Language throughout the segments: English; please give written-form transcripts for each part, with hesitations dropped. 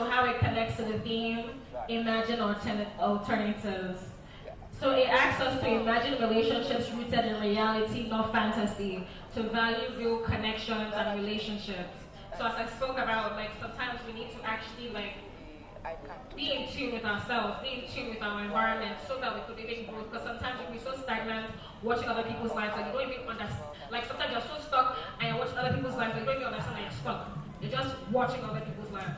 so how it connects to the theme, imagine alternatives. So it asks us to imagine relationships rooted in reality, not fantasy, to value real connections and relationships. So as I spoke about, like sometimes we need to actually like be in tune with ourselves, be in tune with our environment so that we could even grow. Because sometimes you can be so stagnant watching other people's lives that you don't even understand. Like sometimes you're so stuck and you're watching other people's lives and you don't even understand that you're stuck. You're just watching other people's lives.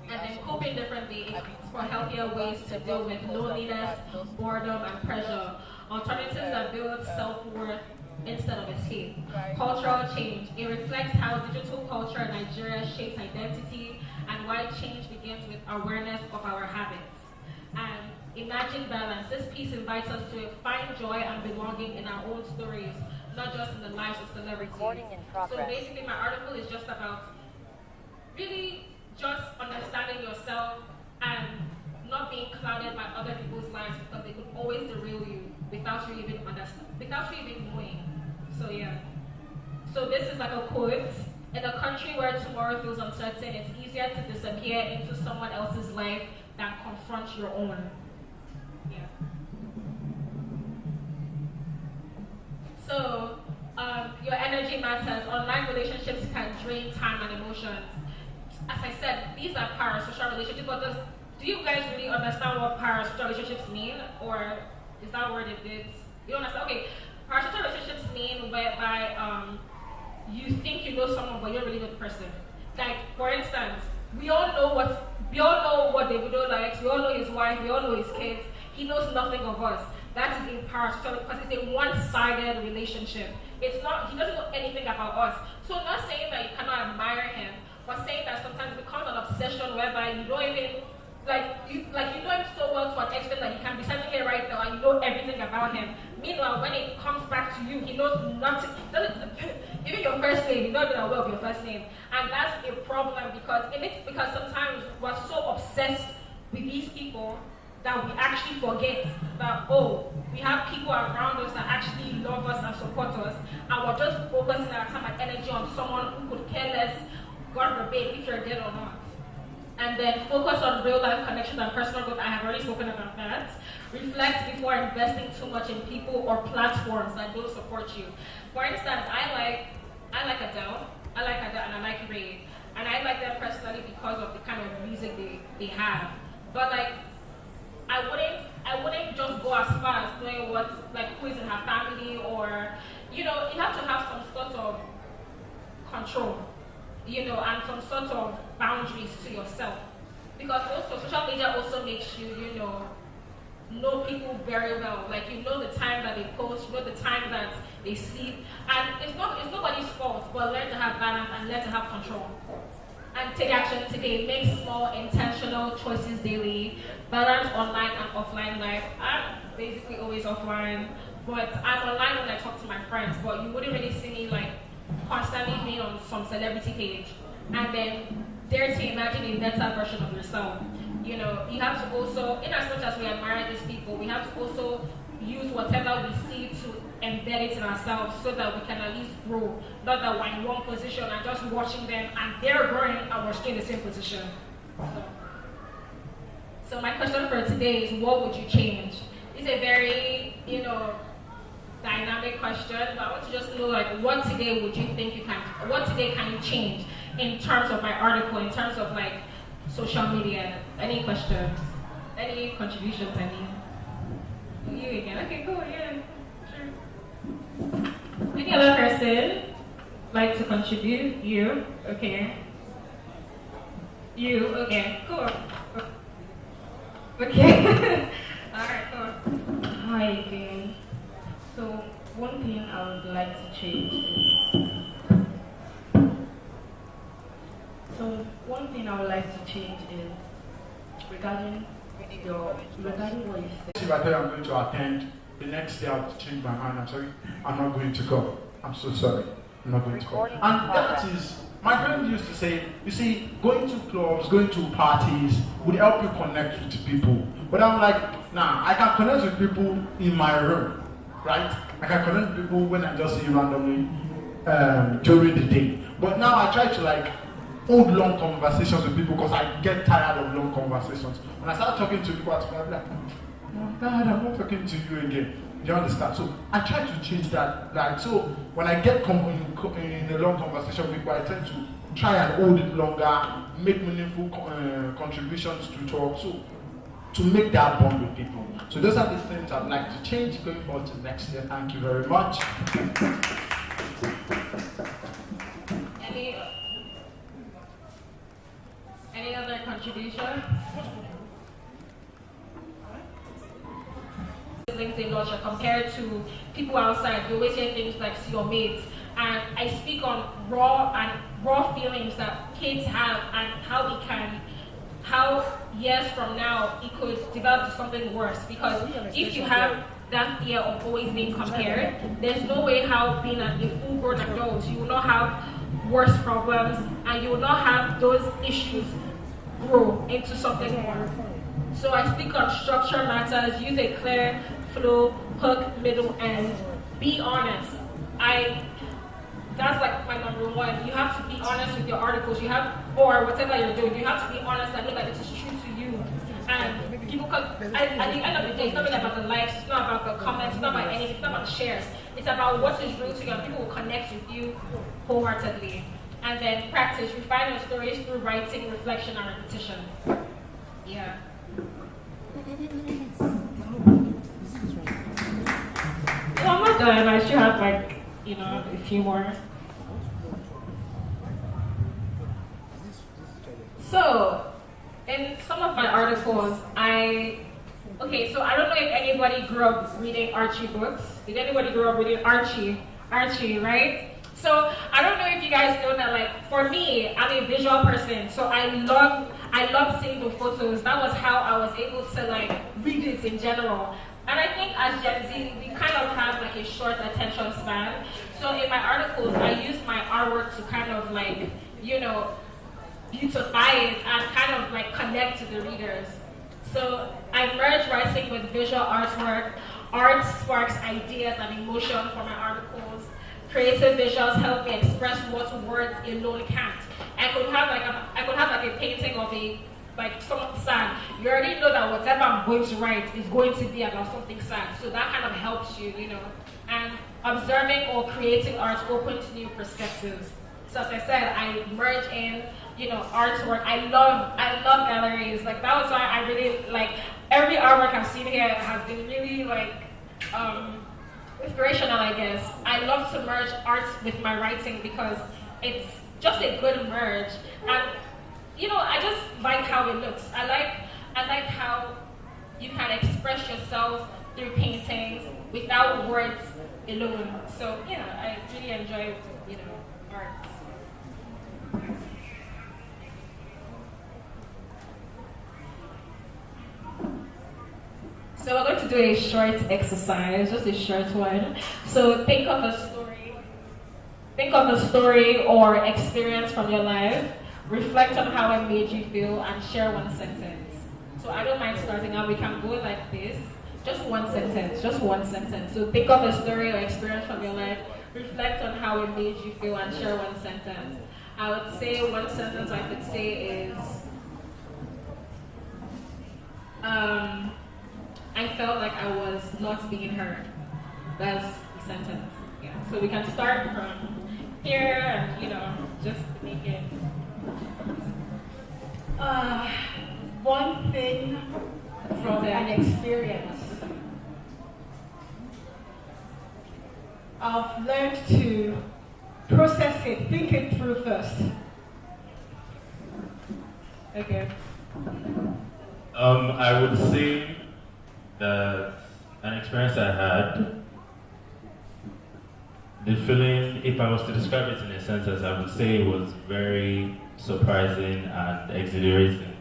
And then coping differently for healthier ways to deal with loneliness, boredom, and pressure. Alternatives that build self-worth instead of escape. Cultural change. It reflects how digital culture in Nigeria shapes identity and why change begins with awareness of our habits. And imagine balance. This piece invites us to find joy and belonging in our own stories, not just in the lives of celebrities. So basically my article is just about really just understanding yourself and not being clouded by other people's lives because they could always derail you without you even knowing. So yeah. So this is like a quote. In a country where tomorrow feels uncertain, it's easier to disappear into someone else's life than confront your own. Yeah. So your energy matters. Online relationships can drain time and emotions. As I said, these are parasocial relationships, but do you guys really understand what parasocial relationships mean? Or is that word a bit, you don't understand? Okay, parasocial relationships mean whereby you think you know someone, but you don't really know the person. Like, for instance, we all know what Davido likes, we all know his wife, we all know his kids. He knows nothing of us. That is a parasocial, because it's a one-sided relationship. It's not, he doesn't know anything about us. So I'm not saying that you cannot admire him, but saying that sometimes it becomes an obsession whereby you don't even, you know him so well to an extent that he can be standing here right now and you know everything about him. Meanwhile, when it comes back to you, he knows nothing. Even your first name, you don't even aware of your first name. And that's a problem because sometimes we're so obsessed with these people that we actually forget that, oh, we have people around us that actually love us and support us, and we're just focusing our time and energy on someone who could care less, God forbid, if you're dead or not. And then focus on real life connections and personal growth. I have already spoken about that. Reflect before investing too much in people or platforms that don't support you. For instance, I like Adele and I like Ray. And I like them personally because of the kind of music they have. But like, I wouldn't just go as far as knowing who is in her family, or, you have to have some sort of control, and some sort of boundaries to yourself. Because also social media also makes you, know people very well. Like, you know the time that they post, you know the time that they sleep. And it's nobody's fault, but learn to have balance and learn to have control. And take action today. Make small, intentional choices daily. Balance online and offline life. I'm basically always offline, but I'm online when I talk to my friends, but you wouldn't really see me like constantly being on some celebrity page. And then dare to imagine a better version of yourself. You have to also, in as much as we admire these people, we have to also use whatever we see to embed it in ourselves so that we can at least grow. Not that we're in one position and just watching them and they're growing and we're still in the same position. So my question for today is, what would you change? It's a very, dynamic question, but I want to just know, what today would you think what today can you change in terms of my article, in terms of social media? Any questions? Any contributions, I mean? You again. Okay, cool, yeah, sure. Any other person like to contribute? You? Okay. You? Okay, cool. Okay. Alright, cool. Hi again. So one thing I would like to change is regarding what you said. If I tell you I'm going to attend, the next day I'll change my mind. I'm sorry, I'm not going to go. I'm so sorry. I'm not going to go. And that is, my friend used to say, you see, going to clubs, going to parties would help you connect with people. But I'm like, nah, I can connect with people in my room, right? I can connect with people when I just see randomly during the day. But now I try to hold long conversations with people because I get tired of long conversations. When I start talking to people, I'm like, oh God, I'm not talking to you again. Do you understand? So I try to change that. Like, so when I get in a long conversation with people, I tend to try and hold it longer, make meaningful contributions to talk, so to make that bond with people. So those are the things I'd like to change going forward to next year. Thank you very much. Any other contributions? LinkedIn culture compared to people outside, they always say things like see your mates, and I speak on raw feelings that kids have and how years from now it could develop to something worse, because if you have that fear of always being compared, there's no way how being a full-grown adult you will not have worse problems and you will not have those issues grow into something more. So I speak on structure matters, use a clear flow, hook, middle, and be honest. That's like my number one. You have to be honest with your articles. Or whatever you're doing, you have to be honest and know that it is true to you. And people, at the end of the day, it's not really about the likes, it's not about the comments, it's not about anything, it's not about the shares. It's about what is real to you, and people will connect with you wholeheartedly. And then practice, refine your stories through writing, reflection, and repetition. Yeah. So I'm not done. I should have a few more. So, in some of my articles, so I don't know if anybody grew up reading Archie books. Did anybody grow up reading Archie? Archie, right? So I don't know if you guys know that, like, for me, I'm a visual person, so I love seeing the photos. That was how I was able to like read it in general. And I think as Gen Z, we kind of have like a short attention span. So in my articles, I use my artwork to kind of like, beautify it and kind of like connect to the readers. So I merge writing with visual artwork. Art sparks ideas and emotion for my articles. Creative visuals help me express what words alone can't. I could have like a painting of something sad. You already know that whatever I'm going to write is going to be about something sad. So that kind of helps you, And observing or creating art opens new perspectives. So as I said, I merge in, artwork. I love galleries. Like that was why I really like every artwork I've seen here has been really inspirational, I guess. I love to merge art with my writing because it's just a good merge. And I just like how it looks. I like how you can express yourself through paintings without words alone. So yeah, I really enjoy art. So we're going to do a short exercise, just a short one. So think of a story or experience from your life. Reflect on how it made you feel and share one sentence. So I don't mind starting out. We can go like this. Just one sentence. So think of a story or experience from your life. Reflect on how it made you feel and share one sentence. I would say one sentence I could say is, I felt like I was not being heard. That's the sentence. Yeah. So we can start from here and just make it. One thing from an experience. I've learned to process it, think it through first. Okay. I would say that an experience I had, the feeling, if I was to describe it in a sentence, I would say it was very surprising and exhilarating.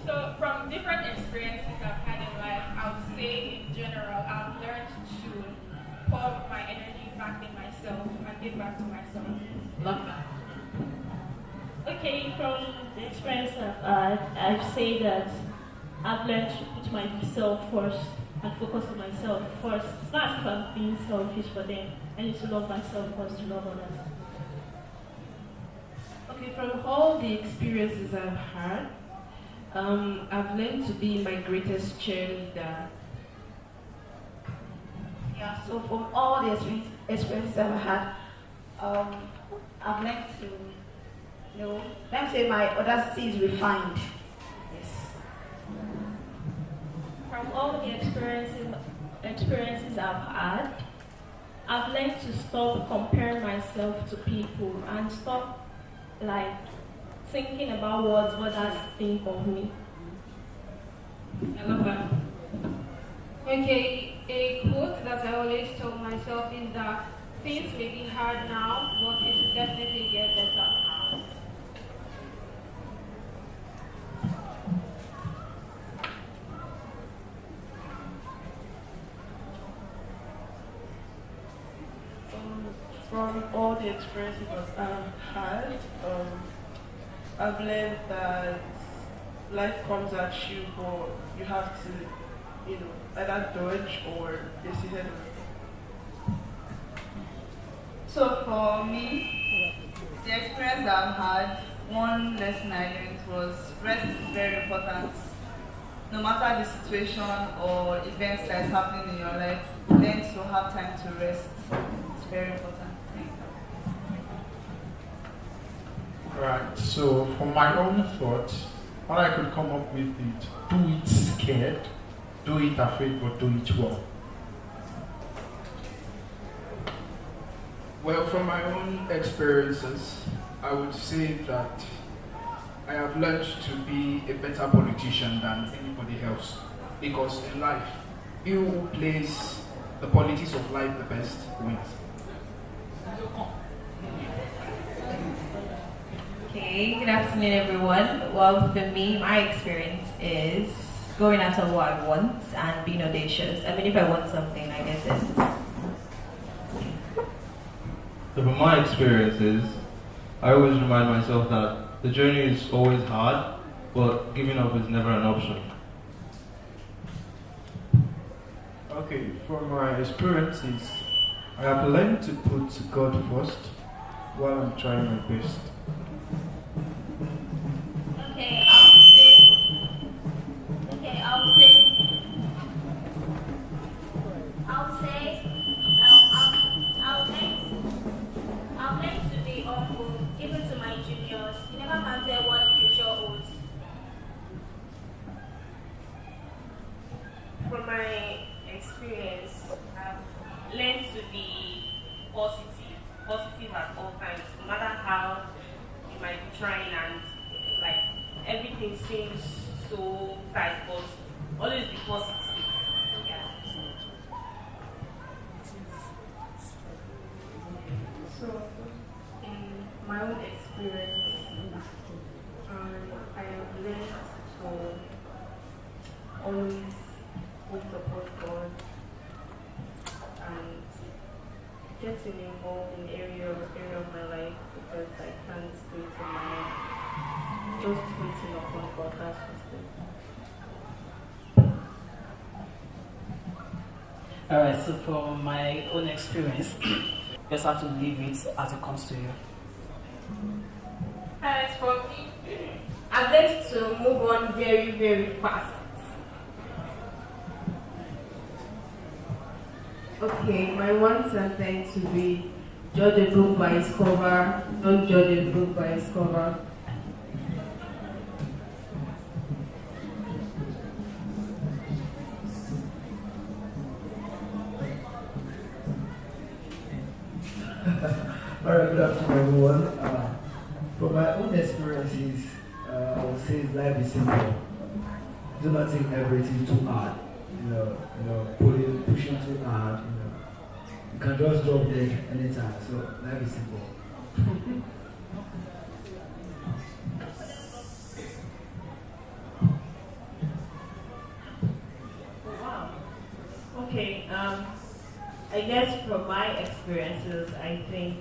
So from different experiences I've had in life, I would say in general, I've learned to pour my energy back in myself and give back to myself. Love that. Okay, from the experience I've had, I'd say that I've learned to put myself first and focus on myself first. It's not as if I'm being selfish, but then I need to love myself first to love others. Okay, from all the experiences I've had, I've learned to be my greatest cheerleader. Yeah, so from all the experiences I've had, I've learned to, let me say my audacity is refined. Yes. From all the experiences I've had, I've learned to stop comparing myself to people and stop thinking about what others think of me. I love that. Okay, a quote that I always tell myself is that things may be hard now, but it will definitely get better. From all the experiences that I've had, I've learned that life comes at you, but you have to, either dodge or face it head on. So for me, the experience that I've had, one lesson I learned was rest is very important. No matter the situation or events that is happening in your life, learn to have time to rest. It's very important. Right, so from my own thoughts, what I could come up with is do it scared, do it afraid, but do it well. Well, from my own experiences, I would say that I have learned to be a better politician than anybody else. Because in life, he who plays the politics of life the best wins. Okay, good afternoon everyone. Well, for me, my experience is going after what I want and being audacious. I mean, if I want something, I get it. So from my experiences, I always remind myself that the journey is always hard, but giving up is never an option. Okay, from my experiences, I have learned to put God first while I'm trying my best. Okay, I'll learn to be humble, even to my juniors. You never can tell what the future holds. From my experience, I've learned to be positive at all times, no matter how you might be trying and everything seems so tight, but always be positive. Yeah. So, in my own experience, I have learned to always put support God and getting involved in area of my life because I can't do it on my own. Just waiting upon God, that's just it. Alright, so from my own experience, you just have to leave it as it comes to you. Alright, for me, I've learned to move on very, very fast. Okay, my one sentence would be judge a book by its cover, don't judge a book by its cover. Alright, good afternoon everyone. From my own experiences, I would say life is simple. Do not take everything too hard. Pushing too hard. You can just drop dead anytime. So life is simple. Wow. Okay. I guess from my experiences, I think.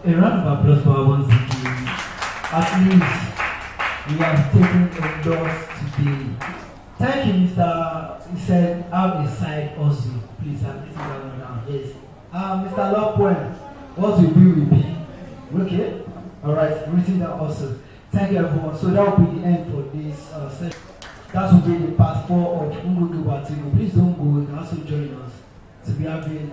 A round of applause for our once again. At least we have taken endorsed today. Thank you, Mr. He said, have a side also. Please, I'm listening that one now. Yes. Mr. Lopwen, what will be? Okay? Alright, written that also. Thank you, everyone. So that will be the end for this session. That will be the part 4 of Ungugu Watigo. Please don't go, you can also join us to be having